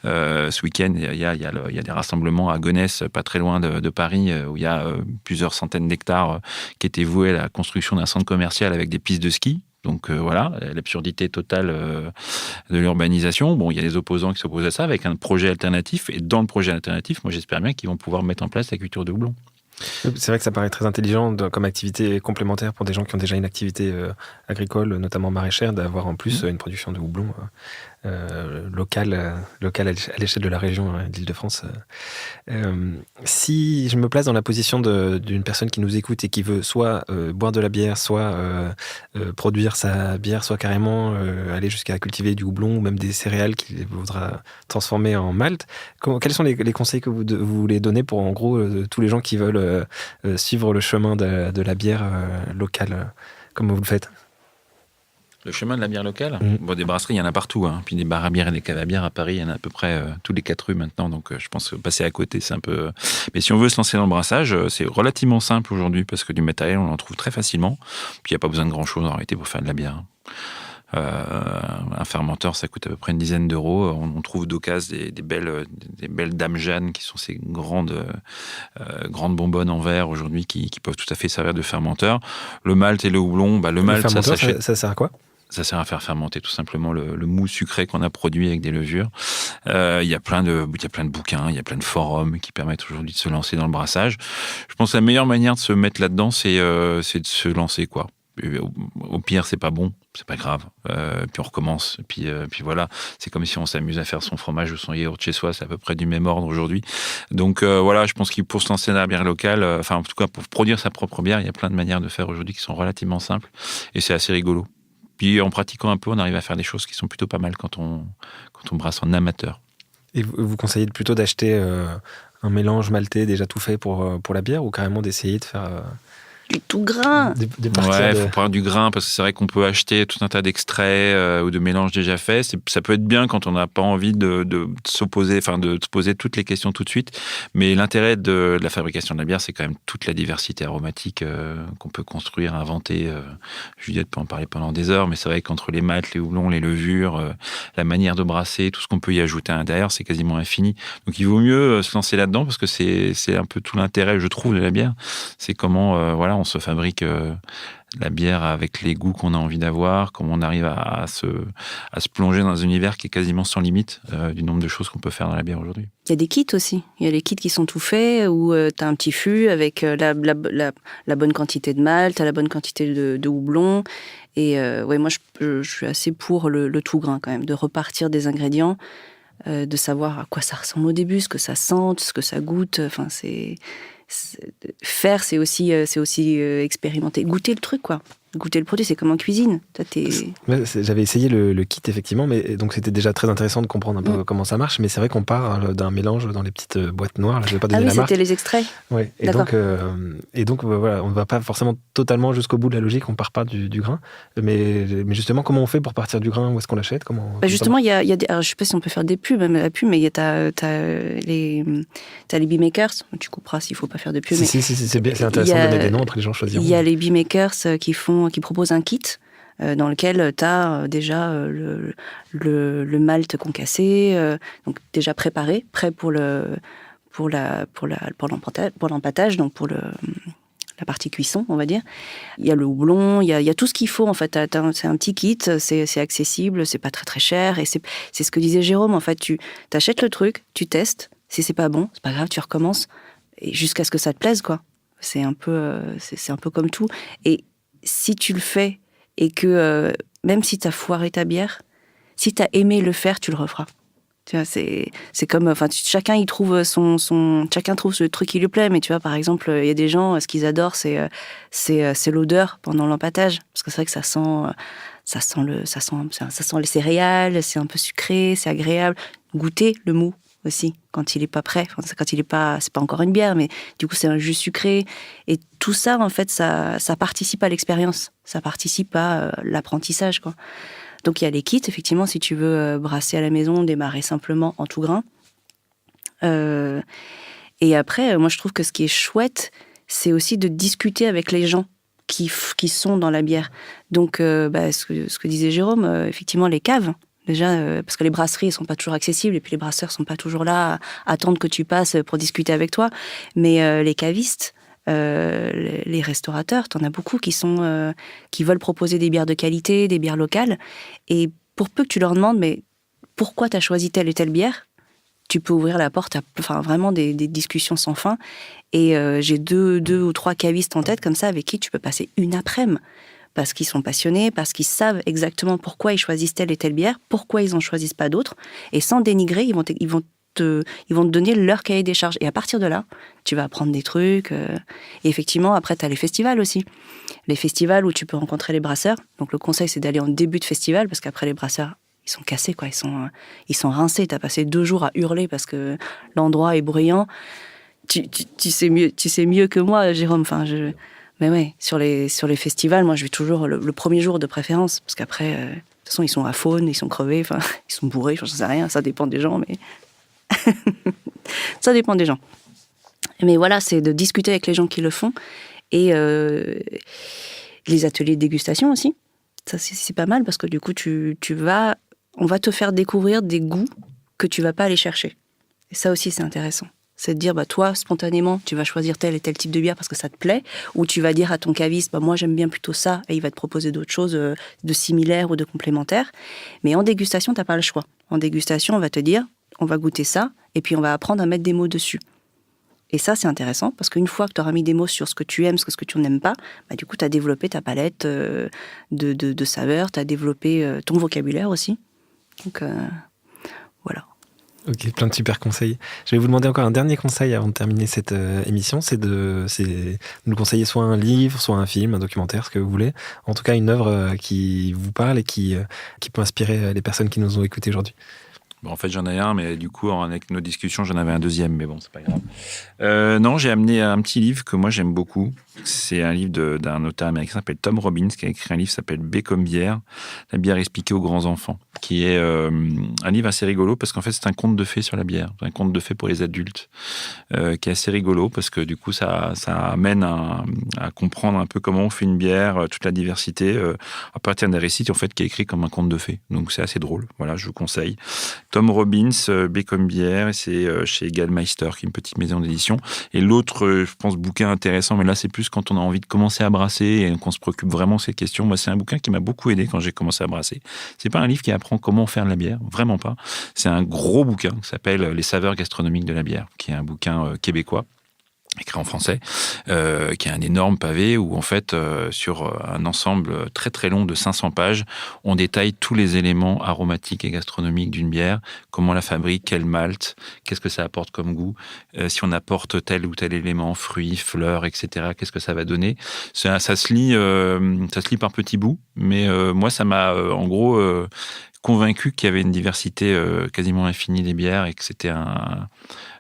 ce week-end, il y a des rassemblements à Gonesse, pas très loin de Paris, où il y a plusieurs centaines d'hectares qui étaient voués à la construction d'un centre commercial avec des pistes de ski. Donc l'absurdité totale de l'urbanisation. Bon, il y a des opposants qui s'opposent à ça avec un projet alternatif. Et dans le projet alternatif, moi j'espère bien qu'ils vont pouvoir mettre en place la culture de houblon. C'est vrai que ça paraît très intelligent comme activité complémentaire pour des gens qui ont déjà une activité agricole, notamment maraîchère, d'avoir en plus une production de houblon locale à l'échelle de la région d'Île-de-France. Si je me place dans la position d'une personne qui nous écoute et qui veut soit boire de la bière, soit produire sa bière, soit carrément aller jusqu'à cultiver du houblon ou même des céréales qu'il voudra transformer en malt, quels sont les conseils que vous voulez donner pour, en gros, tous les gens qui veulent suivre le chemin de la bière locale, comme vous le faites? Le chemin de la bière locale, bon, des brasseries, il y en a partout. Hein. Puis des bars à bière et des caves à bière à Paris, il y en a à peu près tous les 4 rues maintenant. Donc je pense que passer à côté, c'est un peu... Mais si on veut se lancer dans le brassage, c'est relativement simple aujourd'hui, parce que du matériel, on en trouve très facilement. Puis il n'y a pas besoin de grand-chose en réalité pour faire de la bière. Un fermenteur, ça coûte à peu près une dizaine d'euros. On trouve d'occasion des belles dames Jeanne, qui sont ces grandes bonbonnes en verre aujourd'hui, qui peuvent tout à fait servir de fermenteur. Le malt et le houblon, le malt, ça s'achète. Ça sert à quoi ? Ça sert à faire fermenter tout simplement le mou sucré qu'on a produit avec des levures. Il y a plein de bouquins, il y a plein de forums qui permettent aujourd'hui de se lancer dans le brassage. Je pense que la meilleure manière de se mettre là-dedans, c'est de se lancer, quoi. Au pire, c'est pas bon, c'est pas grave. Puis on recommence. Puis voilà, c'est comme si on s'amuse à faire son fromage ou son yaourt chez soi. C'est à peu près du même ordre aujourd'hui. Donc voilà, je pense qu'il pour se lancer dans la bière locale, en tout cas pour produire sa propre bière, il y a plein de manières de faire aujourd'hui qui sont relativement simples et c'est assez rigolo. Puis en pratiquant un peu, on arrive à faire des choses qui sont plutôt pas mal quand on brasse en amateur. Et vous conseillez plutôt d'acheter un mélange maltais déjà tout fait pour la bière ou carrément d'essayer de faire Du tout grain. Ouais, il faut prendre du grain parce que c'est vrai qu'on peut acheter tout un tas d'extraits ou de mélanges déjà faits. Ça peut être bien quand on n'a pas envie de s'opposer, de se poser toutes les questions tout de suite. Mais l'intérêt de la fabrication de la bière, c'est quand même toute la diversité aromatique qu'on peut construire, inventer. Juliette peut en parler pendant des heures, mais c'est vrai qu'entre les maltes, les houblons, les levures, la manière de brasser, tout ce qu'on peut y ajouter à l'intérieur, c'est quasiment infini. Donc il vaut mieux se lancer là-dedans parce que c'est un peu tout l'intérêt, je trouve, de la bière. C'est comment, on se fabrique la bière avec les goûts qu'on a envie d'avoir, comment on arrive à se plonger dans un univers qui est quasiment sans limite du nombre de choses qu'on peut faire dans la bière aujourd'hui. Il y a des kits aussi. Il y a les kits qui sont tout faits où tu as un petit fût avec la bonne quantité de malt, la bonne quantité de houblon. Et moi, je suis assez pour le tout grain quand même, de repartir des ingrédients, de savoir à quoi ça ressemble au début, ce que ça sente, ce que ça goûte. Enfin, faire, c'est aussi expérimenter, goûter le truc, quoi. Goûter le produit, c'est comme en cuisine. J'avais essayé le kit, effectivement, mais donc c'était déjà très intéressant de comprendre un peu comment ça marche, mais c'est vrai qu'on part d'un mélange dans les petites boîtes noires, là, je vais pas donner la marque. C'était les extraits. Ouais. Et donc voilà, on ne va pas forcément totalement jusqu'au bout de la logique, on part pas du grain, mais justement, comment on fait pour partir du grain? Où est-ce qu'on l'achète? Justement, il y a des, alors, je sais pas si on peut faire des pubs, même la pub, mais t'as les beemakers, tu couperas s'il faut pas faire de pub. C'est intéressant de mettre des noms, après les gens choisiront. Il y a les beemakers qui proposent un kit dans lequel tu as déjà le malt concassé, donc déjà préparé, prêt pour l'empâtage, donc pour la partie cuisson, on va dire. Il y a le houblon, il y a tout ce qu'il faut, en fait. C'est un petit kit, c'est accessible, c'est pas très très cher, et c'est ce que disait Jérôme, en fait. Tu t'achètes le truc, tu testes, si c'est pas bon, c'est pas grave, tu recommences, et jusqu'à ce que ça te plaise, quoi. C'est un peu comme tout. Et si tu le fais et que même si tu as foiré ta bière, si tu as aimé le faire, tu le referas. Tu vois, c'est comme, chacun y trouve chacun trouve le truc qui lui plaît. Mais tu vois, par exemple, il y a des gens, ce qu'ils adorent, c'est l'odeur pendant l'empâtage, parce que c'est vrai que ça sent les céréales, c'est un peu sucré, c'est agréable. Goûter le mou aussi, quand il est pas prêt, c'est pas encore une bière, mais du coup c'est un jus sucré, et tout ça en fait ça participe à l'expérience, ça participe à l'apprentissage, quoi. Donc il y a les kits, effectivement, si tu veux brasser à la maison, démarrer simplement en tout grain. Et après, moi je trouve que ce qui est chouette, c'est aussi de discuter avec les gens qui sont dans la bière. Donc ce que disait Jérôme, effectivement les caves. Déjà, parce que les brasseries ne sont pas toujours accessibles, et puis les brasseurs ne sont pas toujours là à attendre que tu passes pour discuter avec toi. Mais les cavistes, les restaurateurs, t'en as beaucoup qui veulent proposer des bières de qualité, des bières locales. Et pour peu que tu leur demandes, mais pourquoi tu as choisi telle et telle bière, tu peux ouvrir la porte à vraiment des discussions sans fin. Et j'ai deux ou trois cavistes en tête comme ça, avec qui tu peux passer une après-midi. Parce qu'ils sont passionnés, parce qu'ils savent exactement pourquoi ils choisissent telle et telle bière, pourquoi ils n'en choisissent pas d'autres. Et sans dénigrer, ils vont te donner leur cahier des charges. Et à partir de là, tu vas apprendre des trucs. Et effectivement, après, tu as les festivals aussi. Les festivals où tu peux rencontrer les brasseurs. Donc le conseil, c'est d'aller en début de festival, parce qu'après, les brasseurs, ils sont cassés, quoi. Ils sont rincés. Tu as passé 2 jours à hurler parce que l'endroit est bruyant. Tu sais mieux que moi, Jérôme. Mais ouais, sur les festivals, moi, je vais toujours le premier jour de préférence, parce qu'après, de toute façon, ils sont à faune, ils sont crevés, ils sont bourrés, j'en sais rien, ça dépend des gens, mais ça dépend des gens. Mais voilà, c'est de discuter avec les gens qui le font, et les ateliers de dégustation aussi. Ça, c'est pas mal, parce que du coup, on va te faire découvrir des goûts que tu vas pas aller chercher. Et ça aussi, c'est intéressant. C'est de dire, toi, spontanément, tu vas choisir tel et tel type de bière parce que ça te plaît, ou tu vas dire à ton caviste, moi, j'aime bien plutôt ça, et il va te proposer d'autres choses de similaires ou de complémentaires. Mais en dégustation, t'as pas le choix. En dégustation, on va te dire, on va goûter ça, et puis on va apprendre à mettre des mots dessus. Et ça, c'est intéressant, parce qu'une fois que tu auras mis des mots sur ce que tu aimes, ce que tu n'aimes pas, du coup, tu as développé ta palette de saveurs, tu as développé ton vocabulaire aussi. Donc, voilà. Ok, plein de super conseils. Je vais vous demander encore un dernier conseil avant de terminer cette émission, c'est de nous conseiller soit un livre, soit un film, un documentaire, ce que vous voulez. En tout cas, une œuvre qui vous parle et qui peut inspirer les personnes qui nous ont écoutés aujourd'hui. Bon, en fait, j'en ai un, mais du coup, avec nos discussions, j'en avais un deuxième, mais bon, c'est pas grave. Non, j'ai amené un petit livre que moi, j'aime beaucoup. C'est un livre d'un auteur américain qui s'appelle Tom Robbins, qui a écrit un livre qui s'appelle B comme bière, la bière expliquée aux grands enfants, qui est un livre assez rigolo, parce qu'en fait, c'est un conte de fées sur la bière, un conte de fées pour les adultes, qui est assez rigolo, parce que du coup, ça amène à comprendre un peu comment on fait une bière, toute la diversité, à partir d'un récit, en fait, qui est écrit comme un conte de fées. Donc, c'est assez drôle. Voilà, je vous conseille. Tom Robbins, B comme bière, et c'est chez Gallmeister, qui est une petite maison d'édition. Et l'autre, je pense, bouquin intéressant, mais là, c'est plus quand on a envie de commencer à brasser et qu'on se préoccupe vraiment de ces questions. Moi, c'est un bouquin qui m'a beaucoup aidé quand j'ai commencé à brasser. C'est pas un livre qui apprend comment faire de la bière, vraiment pas. C'est un gros bouquin qui s'appelle Les saveurs gastronomiques de la bière, qui est un bouquin québécois, écrit en français, qui est un énorme pavé où, en fait, sur un ensemble très très long de 500 pages, on détaille tous les éléments aromatiques et gastronomiques d'une bière, comment on la fabrique, quel malt, qu'est-ce que ça apporte comme goût, si on apporte tel ou tel élément, fruits, fleurs, etc., qu'est-ce que ça va donner. Ça se lit par petits bouts, mais moi, ça m'a, en gros, convaincu qu'il y avait une diversité quasiment infinie des bières et que c'était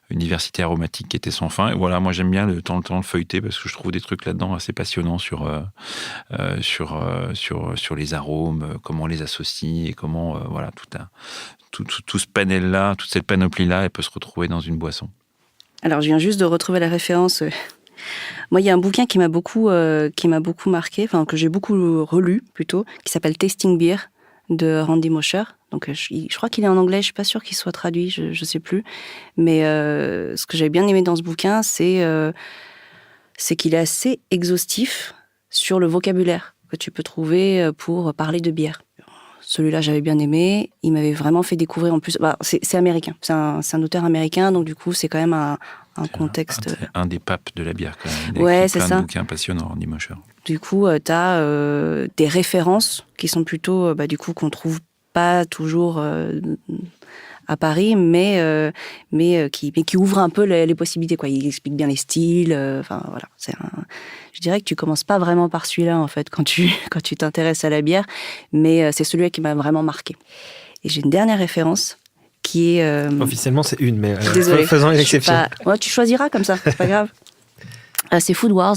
une diversité aromatique qui était sans fin. Et voilà, moi j'aime bien le temps de feuilleter parce que je trouve des trucs là-dedans assez passionnants sur les arômes, comment on les associe et comment voilà tout ce panel-là, toute cette panoplie-là, elle peut se retrouver dans une boisson. Alors je viens juste de retrouver la référence. Moi, il y a un bouquin qui m'a beaucoup marqué, enfin que j'ai beaucoup relu plutôt, qui s'appelle Tasting Beer de Randy Mosher. Donc, je crois qu'il est en anglais, je suis pas sûre qu'il soit traduit, je sais plus. Mais ce que j'ai bien aimé dans ce bouquin, c'est qu'il est assez exhaustif sur le vocabulaire que tu peux trouver pour parler de bière. Celui-là, j'avais bien aimé. Il m'avait vraiment fait découvrir en plus. C'est américain, c'est un auteur américain, donc du coup, c'est quand même un contexte. Un des papes de la bière, quand même. Ouais, c'est ça. Plein de bouquins passionnants, Randy Mosher. Du coup, tu as des références qui sont plutôt, du coup, qu'on trouve pas toujours à Paris, mais qui ouvre un peu les possibilités, quoi. Il explique bien les styles. Voilà. Je dirais que tu commences pas vraiment par celui-là, en fait, quand tu t'intéresses à la bière, mais c'est celui-là qui m'a vraiment marqué. Et j'ai une dernière référence qui est... Officiellement, c'est une, mais faisons une exception. Ouais, tu choisiras comme ça, c'est pas grave. C'est Food Wars,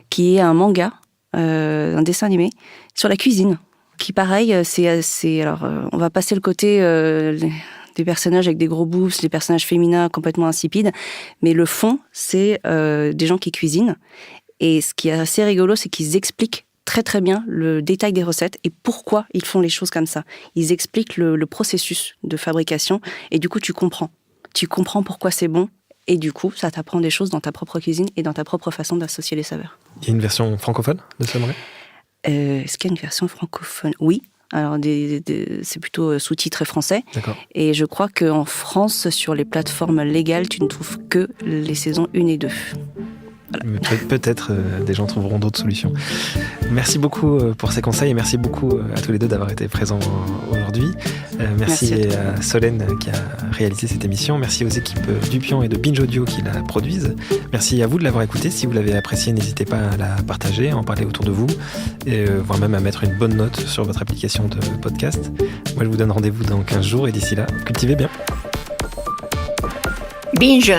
qui est un manga, un dessin animé, sur la cuisine. Qui, pareil, alors, on va passer le côté des personnages avec des gros boobs, des personnages féminins complètement insipides, mais le fond, c'est des gens qui cuisinent. Et ce qui est assez rigolo, c'est qu'ils expliquent très très bien le détail des recettes et pourquoi ils font les choses comme ça. Ils expliquent le processus de fabrication et du coup, tu comprends. Tu comprends pourquoi c'est bon et du coup, ça t'apprend des choses dans ta propre cuisine et dans ta propre façon d'associer les saveurs. Il y a une version francophone de Sommeray ? Est-ce qu'il y a une version francophone ? Oui. Alors, c'est plutôt sous-titré français. D'accord. Et je crois qu'en France, sur les plateformes légales, tu ne trouves que les saisons 1 et 2. Voilà. Peut-être des gens trouveront d'autres solutions. Merci beaucoup pour ces conseils et merci beaucoup à tous les deux d'avoir été présents aujourd'hui. Merci à Solène qui a réalisé cette émission. Merci aux équipes Dupion et de Binge Audio qui la produisent. Merci à vous de l'avoir écoutée. Si vous l'avez appréciée, n'hésitez pas à la partager, à en parler autour de vous, et voire même à mettre une bonne note sur votre application de podcast. Moi, je vous donne rendez-vous dans 15 jours et d'ici là, cultivez bien. Binge.